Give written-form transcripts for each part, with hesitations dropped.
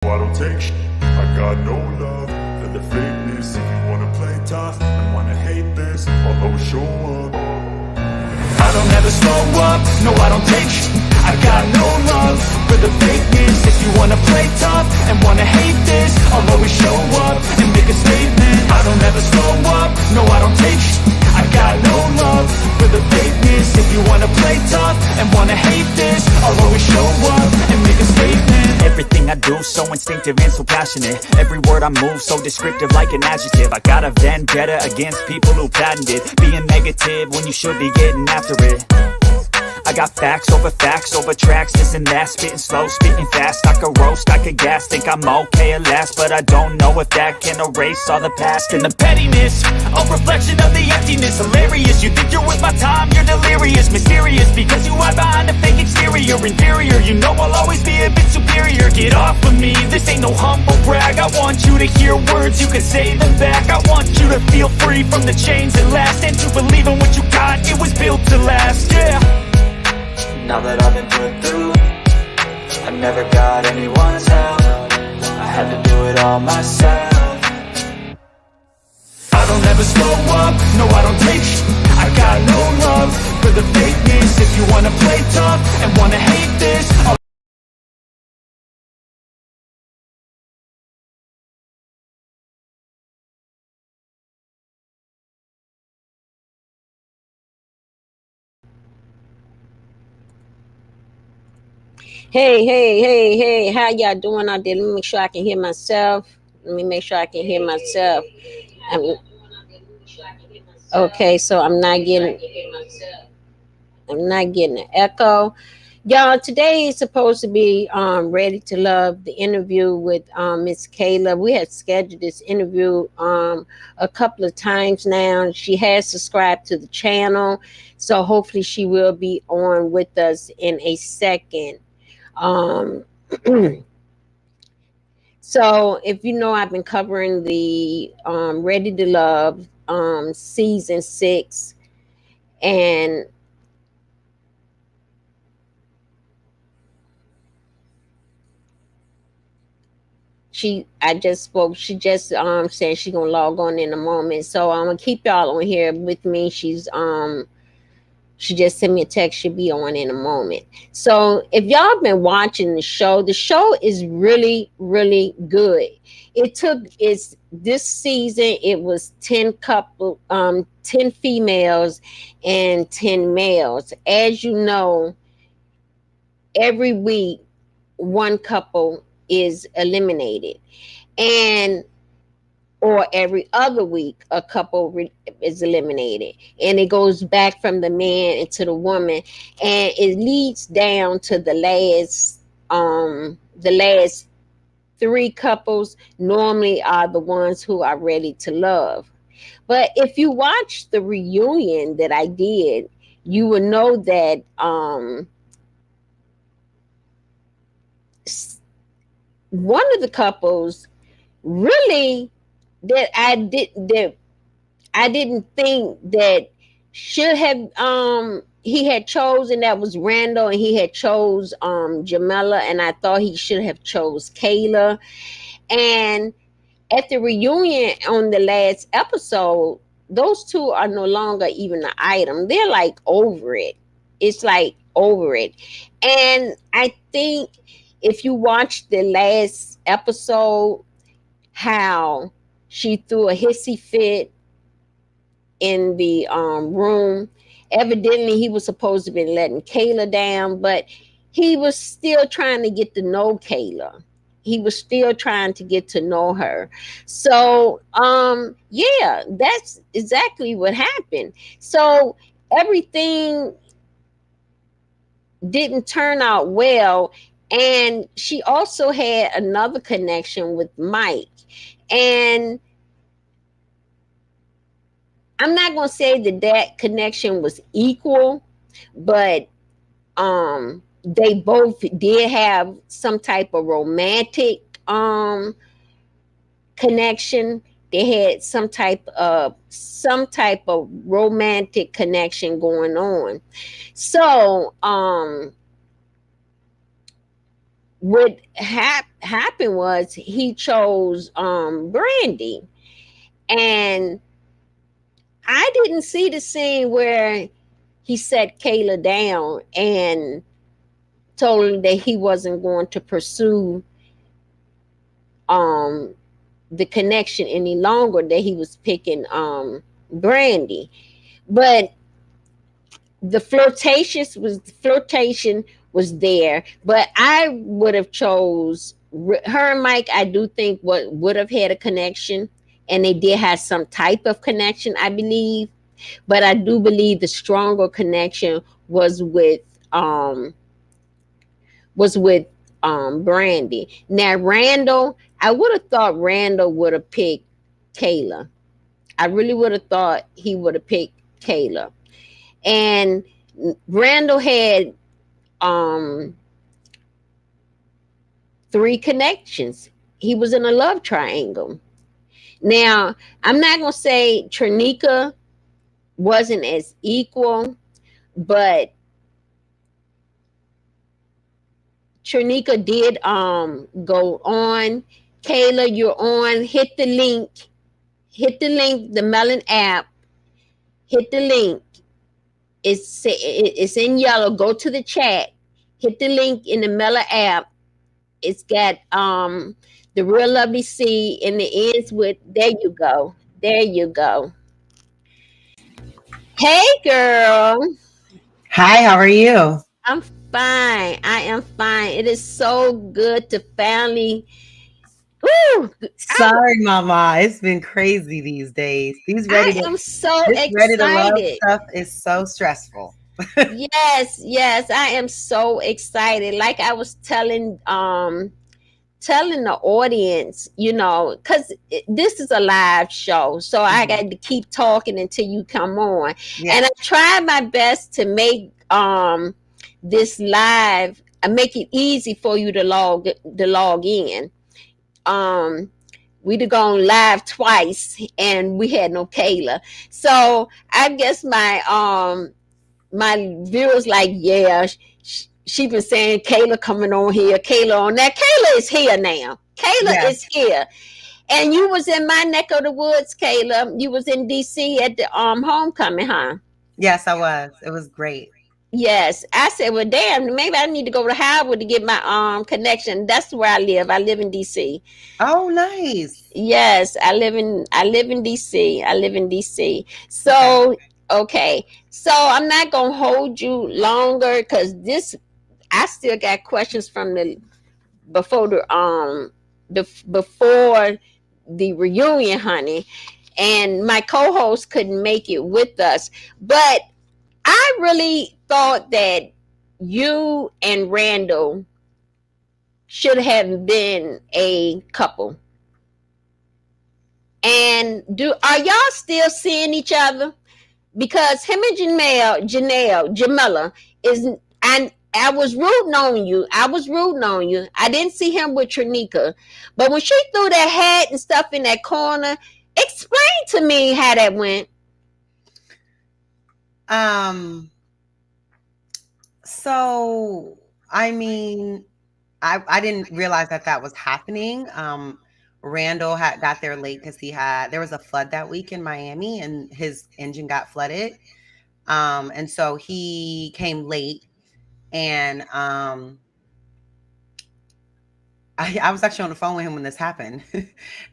I don't take shit. I got no love for the fakeness. If you wanna play tough and wanna hate this, I'll always show up. I don't ever slow up, no I don't take shit. I got no love for the fakeness. If you wanna play tough and wanna hate this, I'll always show up and make a statement. I don't ever slow up, no I don't take shit. I got no love for the fakeness. If you wanna play tough and wanna hate this, I'll always show up and make a statement. Everything I do so instinctive and so passionate. Every word I move so descriptive like an adjective. I got a vendetta against people who patented being negative when you should be getting after it. I got facts over tracks, this and that. Spitting slow, spitting fast, I could roast, I could gas. Think I'm okay at last, but I don't know if that can erase all the past. And the pettiness, a reflection of the emptiness. Hilarious, you think you're worth my time, you're delirious. Mysterious, because you hide behind a fake exterior. Inferior, you know I'll always be a bit superior. Get off of me, this ain't no humble brag. I want you to hear words, you can say them back. I want you to feel free from the chains that last, and to believe in what you got, it was built to last, yeah. Now that I've been put through, I never got anyone's help. I had to do it all myself. I don't ever slow up, no I don't take shit. I got no love for the fakeness. If you wanna play tough and wanna hate this, Hey, how y'all doing out there? Let me make sure I can hear myself. Um, okay, so I'm not getting an echo. Y'all, today is supposed to be Ready to Love, the interview with Miss Kayla. We had scheduled this interview a couple of times now. She has subscribed to the channel, so hopefully she will be on with us in a second. Um, so if you know, I've been covering the Ready to Love season 6, and I just spoke. She just said she's gonna log on in a moment, so I'm gonna keep y'all on here with me. She just sent me a text. She'll be on in a moment. So if y'all been watching the show is really, really good. It's this season, it was 10 females and 10 males. As you know, every week one couple is eliminated, and or every other week a couple is eliminated, and it goes back from the man into the woman, and it leads down to the last 3 couples normally are the ones who are ready to love. But if you watch the reunion that I did, you will know that one of the couples really that I didn't think that should have he had chosen, that was Randall, and he had chose Jamela, and I thought he should have chose Kayla. And at the reunion on the last episode, those two are no longer even an item. They're like over it. It's like over it. And I think if you watch the last episode, how she threw a hissy fit in the room. Evidently, he was supposed to be letting Kayla down, but he was still trying to get to know Kayla. He was still trying to get to know her. So, yeah, that's exactly what happened. So everything didn't turn out well. And she also had another connection with Mike. And I'm not going to say that connection was equal, but they both did have some type of romantic connection. They had some type of romantic connection going on. So what happened was he chose Brandy, and I didn't see the scene where he sat Kayla down and told her that he wasn't going to pursue um the connection any longer, that he was picking Brandy. But the flirtation was there, but I would have chose her and Mike. I do think what would have had a connection, and they did have some type of connection, I believe. But I do believe the stronger connection was with um was with Brandy. Now Randall, I would have thought Randall would have picked Kayla. I really would have thought he would have picked Kayla. And Randall had um three connections. He was in a love triangle. Now, I'm not gonna say Trinica wasn't as equal, but Trinica did go on. Kayla, you're on. Hit the link, the Melon app. Hit the link. It's in yellow. Go to the chat. Hit the link in the Melon app. It's got the real lovely C, and it ends with there you go. There you go. Hey girl. Hi, how are you? I'm fine. I am fine. It is so good to finally. Ooh, Sorry, Mama. It's been crazy these days. I am so This ready to love excited. stuff is so stressful. Yes, yes, I am so excited. Like I was telling the audience, because this is a live show, so I Mhm. got to keep talking until you come on. And Yeah. I tried my best to make this live, I make it easy for you to log in. Um, we'd have gone live twice, and we had no Kayla, so I guess my viewers like, yeah, she been saying Kayla coming on here, Kayla on that. Kayla is here now. Kayla Yeah. is here. And you was in my neck of the woods, Kayla. You was in DC at the homecoming, huh? Yes, I was. It was great. Yes. I said, well, damn, maybe I need to go to Howard to get my connection. That's where I live. I live in DC. Oh, nice. Yes, I live in DC. I live in DC. Okay. So okay. So I'm not gonna hold you longer because this I still got questions from the before before the reunion, honey. And my co-host couldn't make it with us. But I really thought that you and Randall should have been a couple. And do are y'all still seeing each other? Because him and Jamila is, and I was rooting on you. I was rooting on you. I didn't see him with Trinica. But when she threw that hat and stuff in that corner, explain to me how that went. Um, so I mean, I didn't realize that that was happening. Randall had got there late because there was a flood that week in Miami and his engine got flooded. And so he came late and I was actually on the phone with him when this happened,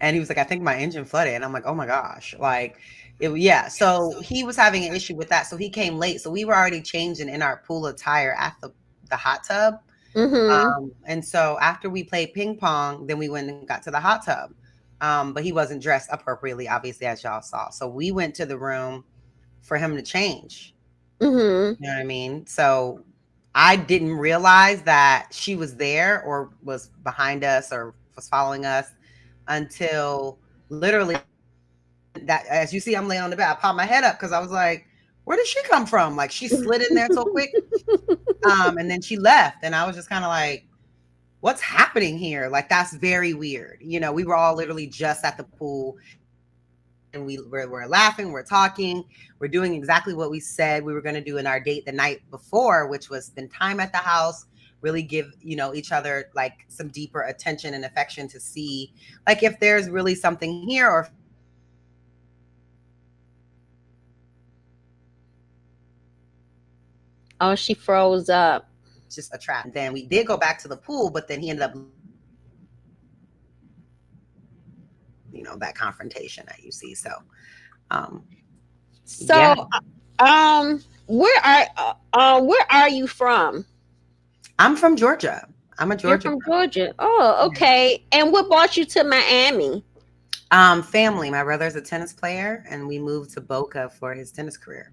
and he was like, "I think my engine flooded," and I'm like, "Oh my gosh!" Like, yeah. So he was having an issue with that, so he came late. So we were already changing in our pool attire at the hot tub, Mm-hmm. and so after we played ping pong, then we went and got to the hot tub. But he wasn't dressed appropriately, obviously, as y'all saw. So we went to the room for him to change. Mm-hmm. You know what I mean? So I didn't realize that she was there or was behind us or was following us until literally that as you see, I'm laying on the bed. I popped my head up because I was like, where did she come from? Like she slid in there so quick. And then she left. And I was just kind of like, what's happening here? Like that's very weird. You know, we were all literally just at the pool and we're laughing, we're talking, we're doing exactly what we said we were going to do in our date the night before, which was spend time at the house, really give, each other like some deeper attention and affection to see like if there's really something here or if it's just a trap. Oh, she froze up. And then we did go back to the pool, but then he ended up leaving after, that confrontation that you see. So, um, yeah, So, um, where are you from? I'm from Georgia. I'm a You're Georgia from girl. Georgia. Oh, Yeah. okay. And what brought you to Miami? Family. My brother's a tennis player, and we moved to Boca for his tennis career.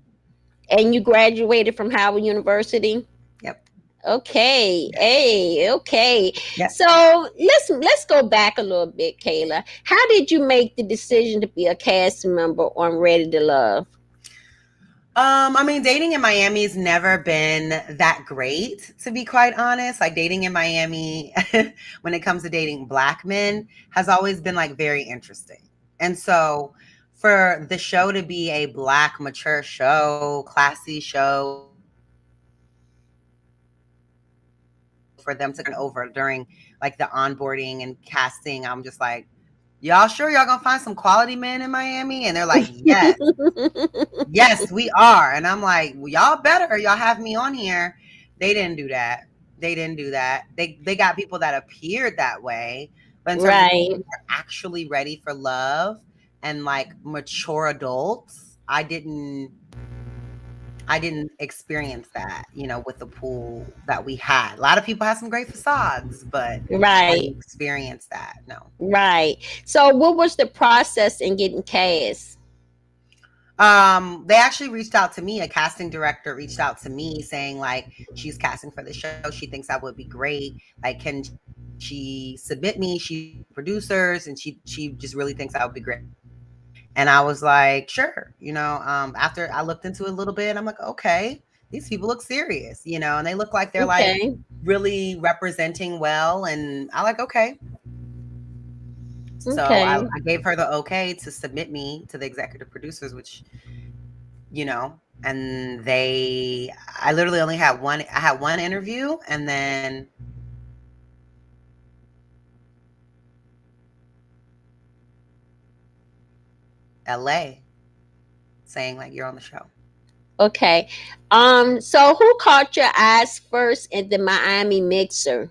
And you graduated from Howard University? Yep. Okay. Yes. Hey, okay. Yep. So let's go back a little bit, Kayla. How did you make the decision to be a cast member on Ready to Love? I mean, dating in Miami's never been that great, to be quite honest. Like dating in Miami, when it comes to dating black men, has always been like very interesting. And so for the show to be a black mature show, classy show, for them to kind of over during like the onboarding and casting, I'm just like, y'all sure y'all gonna find some quality men in Miami? And they're like, yes, we are. And I'm like, well, y'all better. Y'all have me on here. They didn't do that. They got people that appeared that way. But in terms of people who are Right. actually ready for love and like mature adults, I didn't experience that, with the pool that we had. A lot of people had some great facades, but I didn't Right. experience that. No. Right. So what was the process in getting cast? They actually reached out to me. A casting director reached out to me saying like she's casting for the show. She thinks that would be great. Like, can she submit me? She's talking to producers, and she just really thinks that would be great. And I was like, sure. After I looked into it a little bit, I'm like, okay, these people look serious, and they look like they're like Okay. really representing well. And I like, okay. So I Okay. gave her the okay to submit me to the executive producers, which and I literally only had I had one interview, and then LA saying like you're on the show. Okay. So who caught your eyes first in the Miami mixer?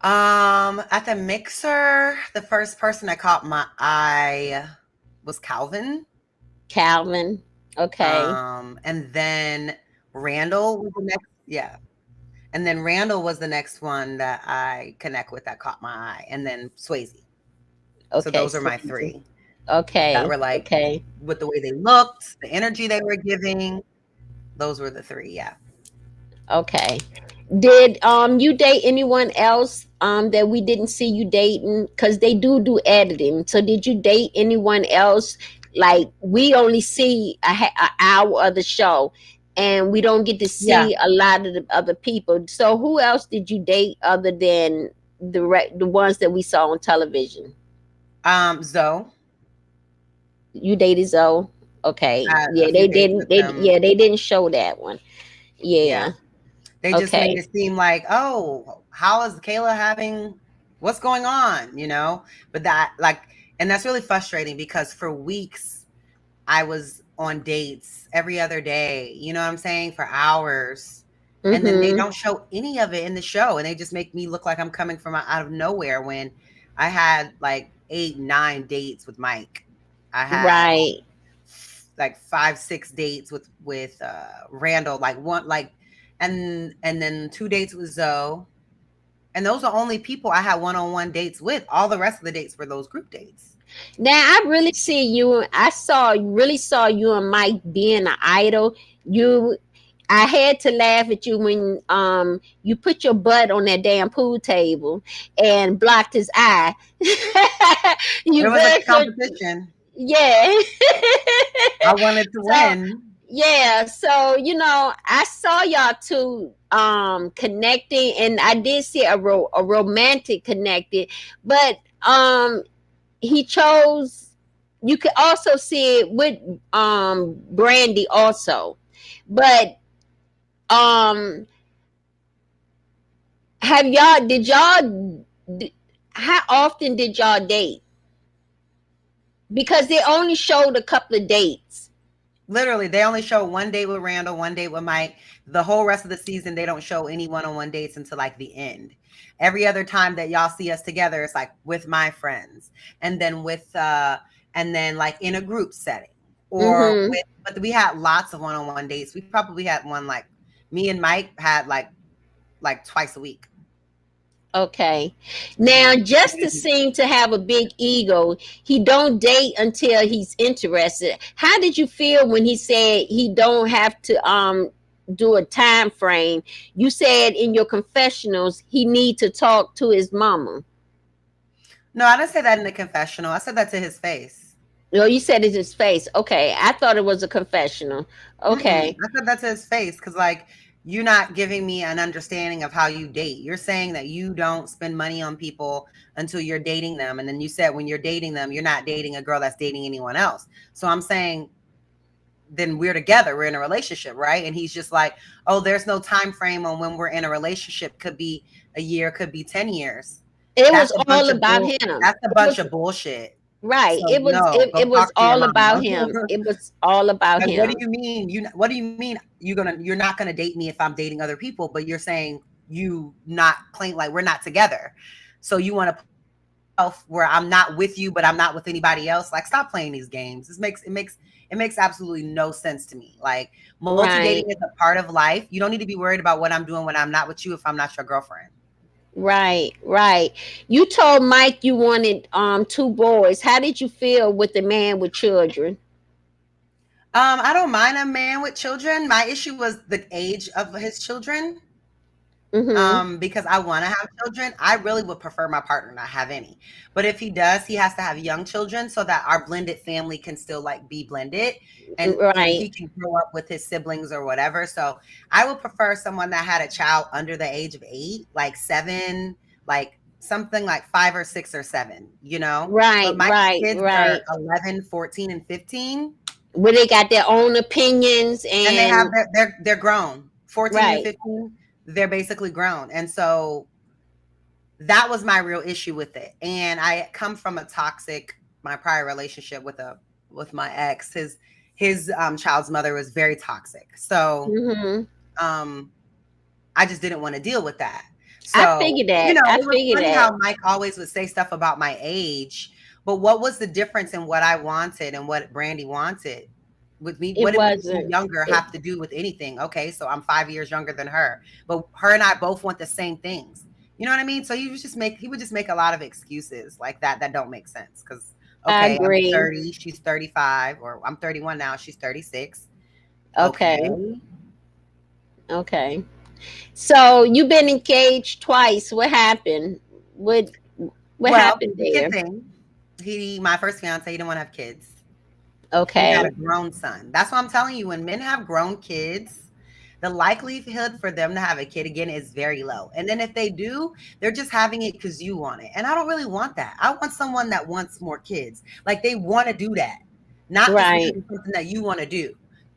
At the mixer, the first person that caught my eye was Calvin. Calvin. Okay. And then Randall was the next, yeah. And then Randall was the next one that I connect with that caught my eye. And then Swayze. So Okay. those are my Swayze. three that Okay. were like Okay. with the way they looked, the energy they were giving. Those were the three, yeah. Okay. Did you date anyone else that we didn't see you dating? Because they do editing. So did you date anyone else? Like we only see a hour of the show, and we don't get to Yeah. see a lot of the other people. So who else did you date other than the ones that we saw on television? Zoe. You dated Zoe. Okay. I had Yeah, a few they dates didn't. with They them. yeah, they didn't show that one. Yeah. Yeah. They just made Okay. it seem like, oh, how is Kayla having what's going on, But that like and that's really frustrating because for weeks I was on dates every other day, you know what I'm saying, for hours. And then they Mm-hmm. don't show any of it in the show, and they just make me look like I'm coming from out of nowhere when I had like 8, 9 dates with Mike. I had Right. like 5, 6 dates with Randall, like one like and then 2 dates with Zoe. And those are only people I had one-on-one dates with. All the rest of the dates were those group dates. Now I really see you. Really saw you and Mike being an idol. You, I had to laugh at you when you put your butt on that damn pool table and blocked his eye. It You was a very so competition. yeah. I wanted to So win. yeah, so I saw y'all two connecting, and I did see a romantic connected, but he chose you could also see it with Brandy also. But um have y'all did y'all how often did y'all date? Because they only showed a couple of dates. Literally, they only show one date with Randall, one date with Mike. The whole rest of the season, they don't show any one-on-one dates until like the end. Every other time that y'all see us together, it's like with my friends, and then and then like in a group setting, or Mm-hmm. with. But we had lots of one-on-one dates. We probably had one like me and Mike had like twice a week. Okay. Now, Mhm. just to seem to have a big ego, he don't date until he's interested. How did you feel when he said he don't have to do a time frame? You said in your confessionals he need to talk to his mama. No, I didn't say that in the confessional. I said that to his face. No, you said it's his face. Okay, I thought it was a confessional. Mm-mm. Okay. I said that to his face because, like, you're not giving me an understanding of how you date. You're saying that you don't spend money on people until you're dating them. And then you said when you're dating them, you're not dating a girl that's dating anyone else. So I'm saying, then we're together, we're in a relationship, right? And he's just like, oh, there's no time frame on when we're in a relationship. Could be a year, could be 10 years. It That's was a bunch all of about him. that's a It bunch was of bullshit. right. So no, It go was talk to your all about mama. him. It was all about Like, what do him. you mean? What do you mean you're not gonna date me if I'm dating other people? But you're saying you not playing like we're not together. So you want to where I'm not with you, but I'm not with anybody else. Like, stop playing these games. It makes absolutely no sense to me. Like, multi Right. dating is a part of life. You don't need to be worried about what I'm doing when I'm not with you if I'm not your girlfriend. Right, right. You told Mike you wanted two boys. How did you feel with the man with children? I don't mind a man with children. My issue was the age of his children. Mm-hmm. Because I want to have children. I really would prefer my partner not have any. But if he does, he has to have young children so that our blended family can still like be blended, and Right. he can grow up with his siblings or whatever. So I would prefer someone that had a child under the age of 8, like 7, like something like 5 or 6 or 7, you know? Right, But my right, kids are right. 11, 14, and 15, Where they got their own opinions and they have and they're grown. 14 and right. 15, they're basically grown. And so that was my real issue with it. And I come from a toxic, my prior relationship with my ex. His child's mother was very toxic. So Mm-hmm. um I just didn't want to deal with that. I So, figured that. I it was figured funny that. how Mike always would say stuff about my age, but what was the difference in what I wanted and what Brandy wanted? With me, It what did me being wasn't. younger It, have to do with anything? Okay, so I'm 5 years younger than her, but her and I both want the same things. You know what I mean? So he would just make a lot of excuses like that don't make sense. Because I okay, I'm agree. 30, she's 35, or I'm 31 now, she's 36. Okay. Okay. Okay. So you've been engaged twice. What happened? What Well, happened the kid there? thing. My first fiance, he didn't want to have kids. He had a Okay. grown son. That's what I'm telling you. When men have grown kids, the likelihood for them to have a kid again is very low. And then if they do, they're just having it because you want it. And I don't really want that. I want someone that wants more kids. Like, they want to do that, not just because Right. it's something that you want to do,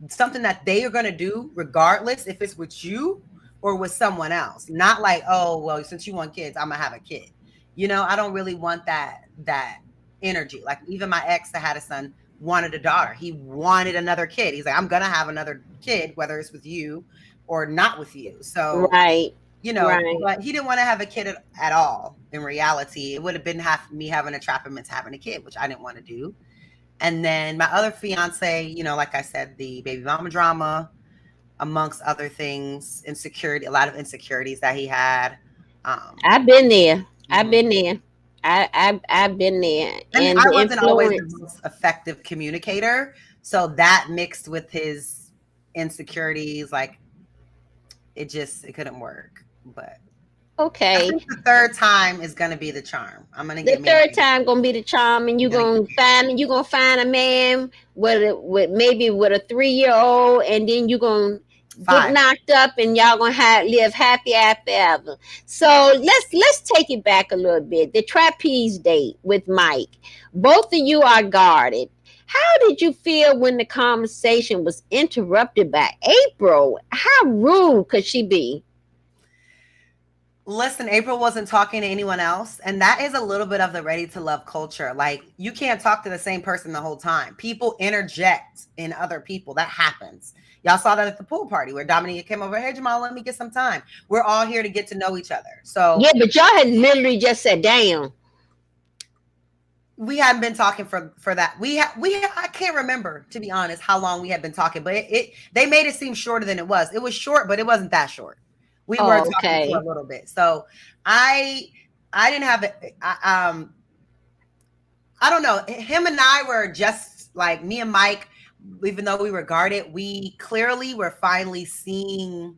something that they are going to do regardless if it's with you or with someone else. Not like, oh, well, since you want kids, I'm going to have a kid. I don't really want that energy. Like, even my ex that had a son wanted a daughter. He wanted another kid. He's like, I'm gonna have another kid, whether it's with you or not with you. So, Right. Right. but he didn't want to have a kid at all. In reality, it would have been me having to trap him into having a kid, which I didn't want to do. And then my other fiance, like I said, the baby mama drama, amongst other things, insecurity, a lot of insecurities that he had. I've been there. I've Mhm. been there. I've been there. And And I the wasn't always the influence. most effective communicator. So that mixed with his insecurities, like, it couldn't work. But I Okay. think the third time is gonna be the charm. I'm gonna The get third married. time gonna be the charm, and I'm gonna get married. you gonna find a man with maybe with a 3-year old, and then you gonna get 5. knocked up, and y'all gonna live happy after ever. So let's take it back a little bit. The trapeze date with Mike. Both of you are guarded. How did you feel when the conversation was interrupted by April? How rude could she be? Listen, April wasn't talking to anyone else. And that is a little bit of the ready to love culture. Like, you can't talk to the same person the whole time. People interject in other people. That happens. Y'all saw that at the pool party where Dominica came over. Hey, Jamal, let me get some time. We're all here to get to know each other. So Yeah, but y'all had literally just said, "Damn." we hadn't been talking for that. I can't remember, to be honest, how long we had been talking, but they made it seem shorter than it was. It was short, but it wasn't that short. We were Oh, talking for okay. a little bit. So I I didn't have it. I don't know. Him and I were just like, me and Mike, even though we were guarded, we clearly were finally seeing,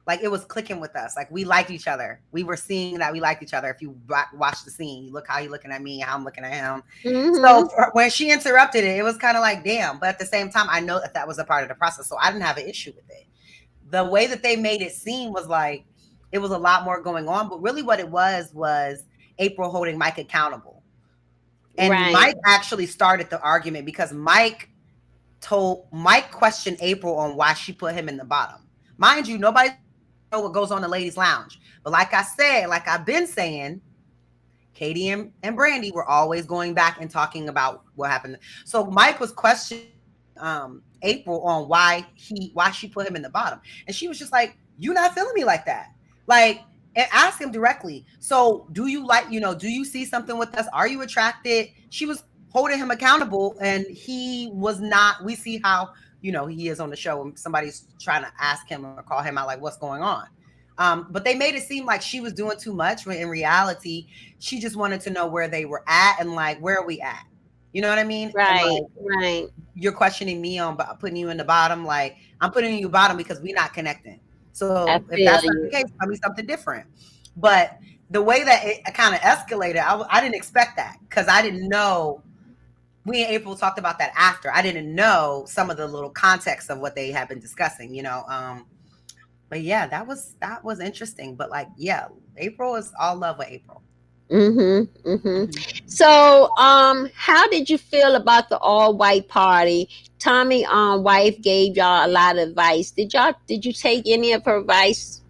like, it was clicking with us. Like, we liked each other. We were seeing that we liked each other. If you watch the scene, you look how he's looking at me, how I'm looking at him. So Mm-hmm. when she interrupted it, it was kind of like, damn. But at the same time, I know that was a part of the process. So I didn't have an issue with it. The way that they made it seem was like it was a lot more going on. But really what it was April holding Mike accountable. And Right. Mike actually started the argument because Mike questioned April on why she put him in the bottom. Mind you, nobody knows what goes on in the ladies' lounge. But like I said, like I've been saying, Katie and Brandy were always going back and talking about what happened. So Mike was questioning April on why she put him in the bottom. And she was just like, "You not feeling me like that." Like, and ask him directly. So do you like, do you see something with us? Are you attracted? She was holding him accountable, and he was not. We see how, he is on the show when somebody's trying to ask him or call him out, like, what's going on. But they made it seem like she was doing too much, when in reality, she just wanted to know where they were at, and like, where are we at? You know what I mean? And Right. like, Right. you're questioning me on putting you in the bottom. Like, I'm putting you bottom because we're not connecting. I So if feel that's not the you. case, tell me something different. But the way that it kind of escalated, I didn't expect that, because I didn't know. We and April talked about that after. I didn't know some of the little context of what they had been discussing. But yeah, that was interesting. But like, yeah, April is all love with April. Mm-hmm. Mm-hmm. Mhm. So, how did you feel about the all white party? Tommy, wife gave y'all a lot of advice. Did you take any of her advice?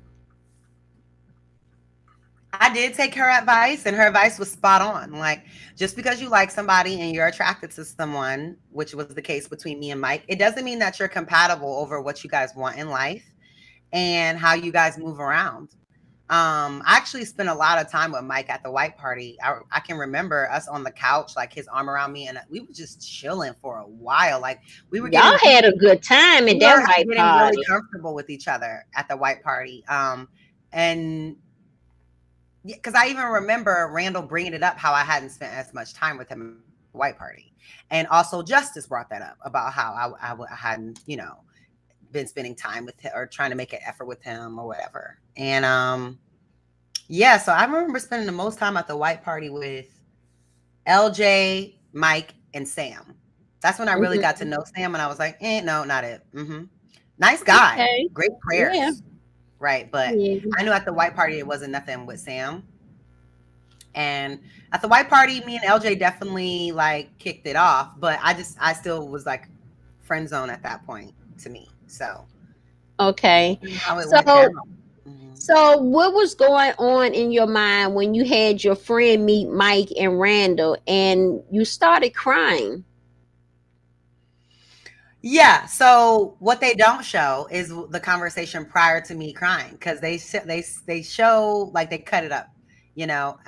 I did take her advice, and her advice was spot on. Like, just because you like somebody and you're attracted to someone, which was the case between me and Mike, it doesn't mean that you're compatible over what you guys want in life and how you guys move around. I actually spent a lot of time with Mike at the white party. I can remember us on the couch, like his arm around me, and we were just chilling for a while. Like, we were Y'all getting had a good time we at that were white getting really party. comfortable with each other at the white party. And because I even remember Randall bringing it up, how I hadn't spent as much time with him at the white party, and also Justice brought that up about how I hadn't, been spending time with him or trying to make an effort with him or whatever. And yeah, so I remember spending the most time at the white party with LJ, Mike, and Sam. That's when I really got to Hmm. know Sam, and I was like, no, not it. Nice guy, Okay. great Yeah. prayers, right? But Yeah. I knew at the white party it wasn't nothing with Sam. And at the white party, me and LJ definitely like kicked it off, but I still was like friend zone at that point to me. So Okay. how it went down. So, Mhm. what was going on in your mind when you had your friend meet Mike and Randall, and you started crying? Yeah. So what they don't show is the conversation prior to me crying, because they show, like, they cut it up. You know.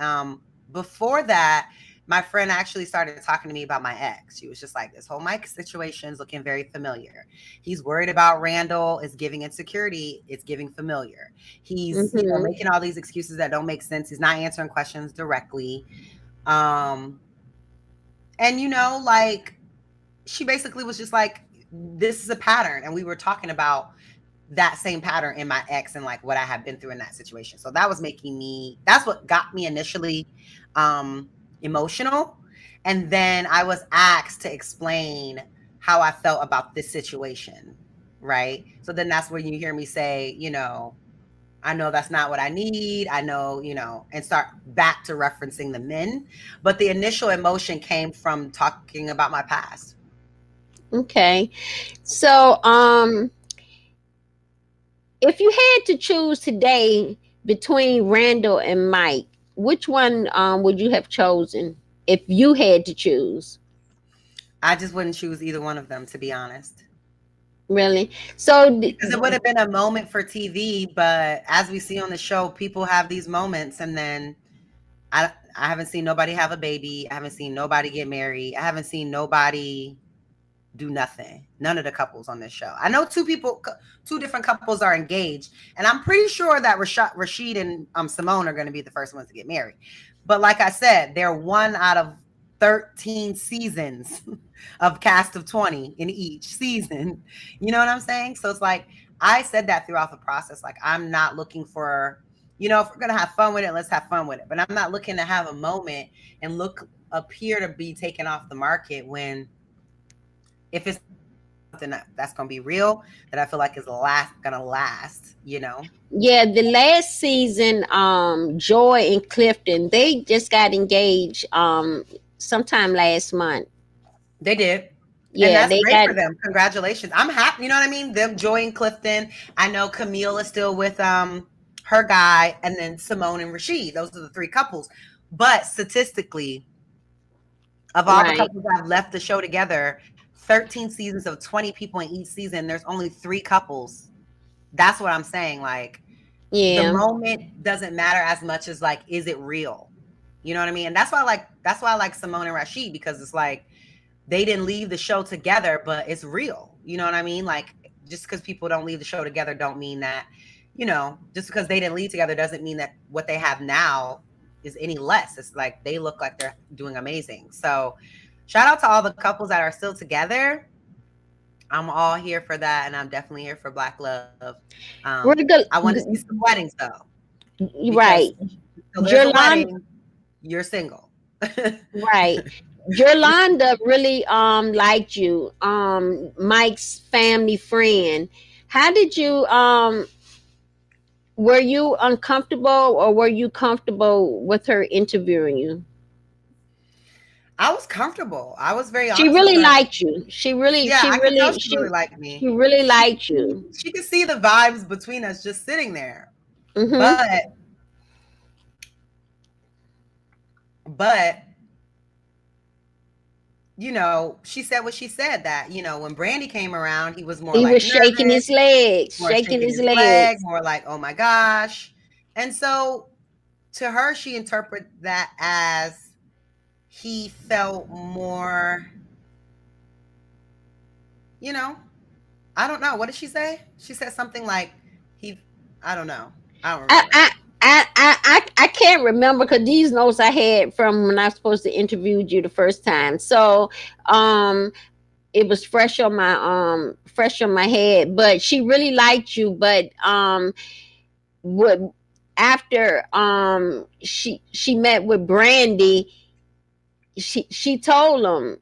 Before that, my friend actually started talking to me about my ex. She was just like, "This whole Mike situation is looking very familiar. He's worried about Randall. It's giving insecurity. It's giving familiar. He's, Mm-hmm. making all these excuses that don't make sense. He's not answering questions directly. Um, and like, she basically was just like, this is a pattern, and we were talking about that same pattern in my ex and like what I had been through in that situation. So that's what got me initially emotional. And then I was asked to explain how I felt about this situation. right? So then that's when you hear me say, I know that's not what I need. I know, and start back to referencing the men. But the initial emotion came from talking about my past. Okay. So, if you had to choose today between Randall and Mike, which one would you have chosen if you had to choose? I just wouldn't choose either one of them, to be honest. Really? So, Because it would have been a moment for TV, but as we see on the show, people have these moments, and then I haven't seen nobody have a baby. I haven't seen nobody get married. I haven't seen nobody do nothing. None of the couples on this show. I know two different couples are engaged, and I'm pretty sure that Rashid and Simone are going to be the first ones to get married. But like I said, they're one out of 13 seasons of cast of 20 in each season. You know what I'm saying? So it's like I said that throughout the process. Like I'm not looking for, if we're gonna have fun with it, let's have fun with it. But I'm not looking to have a moment and appear to be taken off the market when if it's something that's going to be real that I feel like is gonna last. yeah, the last season, Joy and Clifton, they just got engaged sometime last month. They did. And Yeah, that's they great got for them. Congratulations. I'm happy. You know what I mean? Them, Joy and Clifton. I know Camille is still with her guy, and then Simone and Rashid. Those are the three couples. But statistically, of all the right. couples that have left the show together, 13 seasons of 20 people in each season, there's only three couples. That's what I'm saying. Like the Yeah. moment doesn't matter as much as like, is it real? You know what I mean? And that's why I like Simone and Rashid, because it's like they didn't leave the show together, but it's real. You know what I mean? Like just because people don't leave the show together don't mean that, just because they didn't leave together doesn't mean that what they have now is any less. It's like they look like they're doing amazing. So shout out to all the couples that are still together. I'm all here for that, and I'm definitely here for Black love. I want to see some weddings though, because Right. so there's a Jolanda, wedding, you're single. right. Jolanda really liked you, Mike's family friend. How did you were you uncomfortable or were you comfortable with her interviewing you? I was comfortable. I was very She honest with really her. liked you. She really, Yeah, she I could tell really, she really liked she me. really She could liked see, you. she could see the vibes between us just sitting there. Mm-hmm. But she said what she said, that when Brandy came around, he was more He like was shaking nervous, his legs, more shaking shaking his his leg, legs. more like, oh my gosh. And so to her, she interpreted that as he felt more, you know, I don't know. What did she say? She said something like he, I don't know. I don't I remember. I I can't remember because these notes I had from when I was supposed to interview you the first time. So um it was fresh on my head. But she really liked you. But what after she met with Brandy, she told him,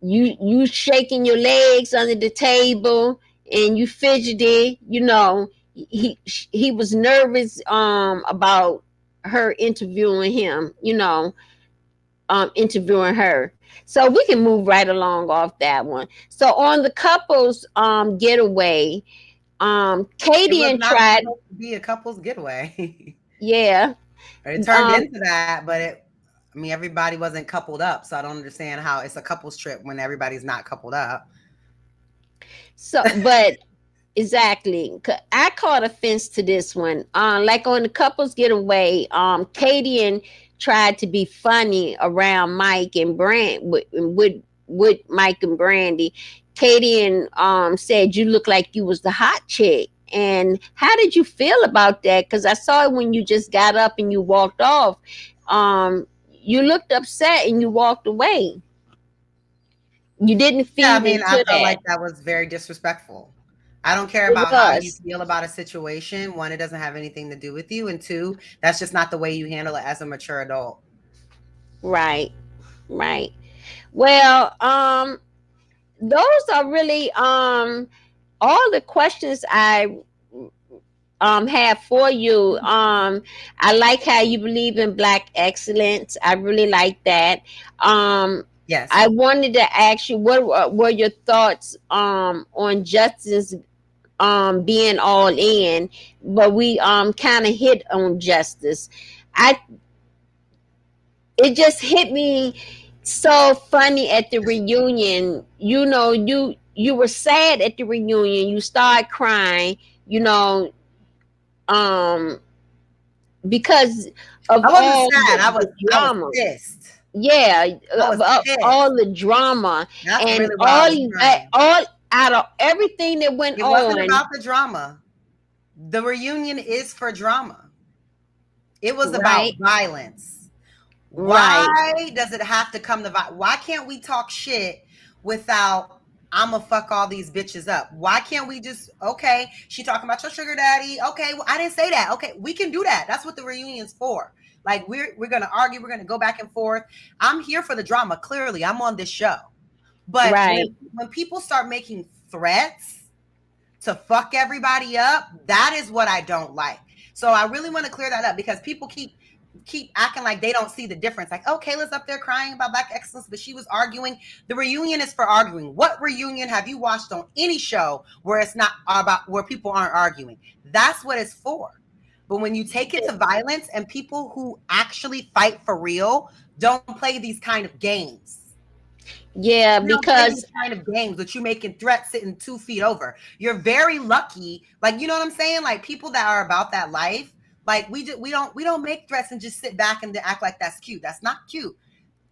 you shaking your legs under the table and you fidgety, he was nervous about her interviewing him, interviewing her. So we can move right along off that one. So on the couples getaway, It Katie was and not tried. supposed to be a couple's getaway. Yeah. It turned um into that, but I mean, everybody wasn't coupled up, so I don't understand how it's a couple's trip when everybody's not coupled up. but exactly. I caught offense to this one. Like on the couples getaway, Katie and tried to be funny around Mike and with Mike and Brandy. Katie and said you look like you was the hot chick. And how did you feel about that? Because I saw it when you just got up and you walked off. You looked upset and you walked away. You didn't Yeah, I feed mean, I into felt that. like that was very disrespectful. I don't care It about how you was. feel about a situation. One, it doesn't have anything to do with you, and two, that's just not the way you handle it as a mature adult. Right. Right. Well, those are really all the questions I have for you. I like how you believe in Black excellence. I really like that. Yes. I wanted to ask you what were your thoughts on Justin's being all in, but we kind of hit on Justice. I It just hit me so funny at the reunion. You know, you were sad at the reunion. You started crying. You know, because of I wasn't all sad. the I was drama. pissed. Yeah, I was pissed. all the drama That's and really why I was crying. all out of everything that went It on. wasn't about the drama. The reunion is for drama. It was about Right. violence. Right. Why does it have to come to violence? Why can't we talk shit without I'ma fuck all these bitches up? Why can't we just, okay, she talking about your sugar daddy. Okay, well, I didn't say that. Okay, we can do that. That's what the reunion's for. Like we're gonna argue, we're gonna go back and forth. I'm here for the drama. Clearly, I'm on this show. But Right. when people start making threats to fuck everybody up, that is what I don't like. So I really want to clear that up because people keep acting like they don't see the difference. Like, oh, Kayla's up there crying about Black excellence, but she was arguing. The reunion is for arguing. What reunion have you watched on any show where it's not about, where people aren't arguing? That's what it's for. But when you take it to violence, and people who actually fight for real don't play these kind of games. Yeah, You don't play because these kind of games that you making threats sitting 2 feet over. You're very lucky. Like, you know what I'm saying? Like, people that are about that life, like we don't make threats and just sit back and act like that's cute. That's not cute.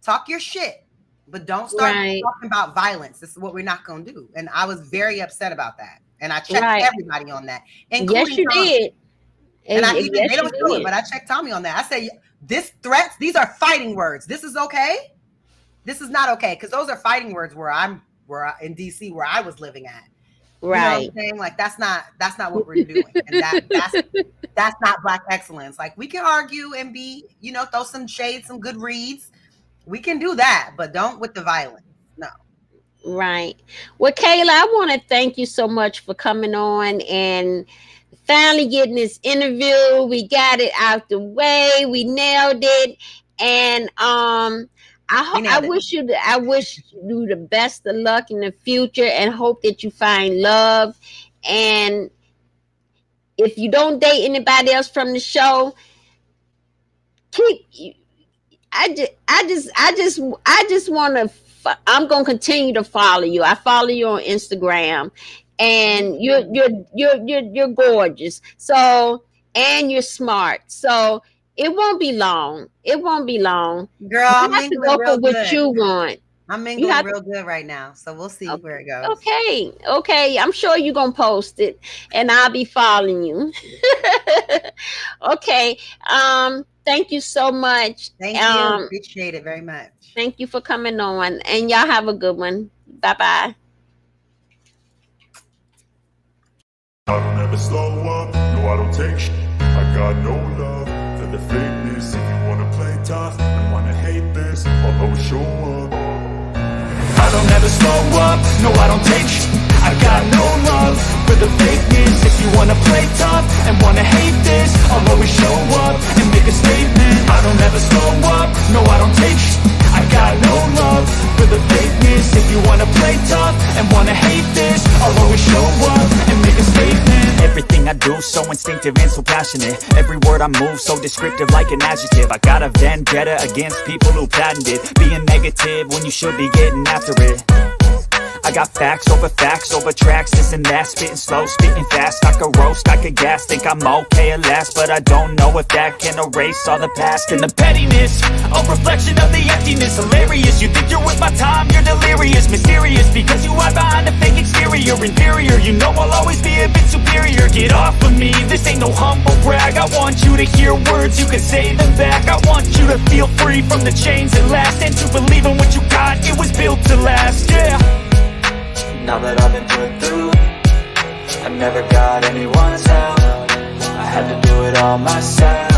Talk your shit, but don't start Right. talking about violence. This is what we're not gonna do. And I was very upset about that. And I checked Right. everybody on that, yes, including you Tommy. did. And I Yes, even, they you don't show it, did. but I checked Tommy on that. I said, this threats, these are fighting words. This is okay. This is not okay, because those are fighting words where in DC where I was living at. You know what Right. I'm saying? Like that's not what we're doing. And that's not Black excellence. Like we can argue and be, throw some shade, some good reads. We can do that, but don't with the violence. No. Right. Well, Kayla, I want to thank you so much for coming on and finally getting this interview. We got it out the way. We nailed it. And I wish you the best of luck in the future and hope that you find love. And if you don't date anybody else from the show, I just want to. I'm gonna continue to follow you. I follow you on Instagram, and you're gorgeous. So, and you're smart. So it won't be long. It won't be long. Girl, You I'm have to mingling go real for what good. you want. I'm mingling real good right now. So we'll see where it goes. Okay. I'm sure you're gonna post it, and I'll be following you. Okay. Thank you so much. Thank you. Appreciate it very much. Thank you for coming on, and y'all have a good one. Bye-bye. I don't ever slow up, no I don't take shit. I got no love for the fakeness. If you wanna play tough and wanna hate this, I'll always show up. I don't ever slow up, no I don't take shit. I got no love for the fakeness. If you wanna play tough and wanna hate this, I'll always show up and make a statement. I don't ever slow up, no I don't take shit. I got no love for the fakeness. If you wanna play tough and wanna hate this, I'll always show up and make a statement. Everything I do so instinctive and so passionate. Every word I move so descriptive like an adjective. I got a vendetta against people who patented being negative when you should be getting after it. I got facts over tracks, this and that. Spitting slow, spitting fast, I could roast, I could gas. Think I'm okay at last, but I don't know if that can erase all the past. And the pettiness, a reflection of the emptiness. Hilarious, you think you're with my time, you're delirious. Mysterious, because you hide behind a fake exterior. Inferior, you know I'll always be a bit superior. Get off of me, this ain't no humble brag. I want you to hear words, you can say them back. I want you to feel free from the chains that last, and to believe in what you got, it was built to last, yeah. Now that I've been put through, I never got anyone's help. I had to do it all myself.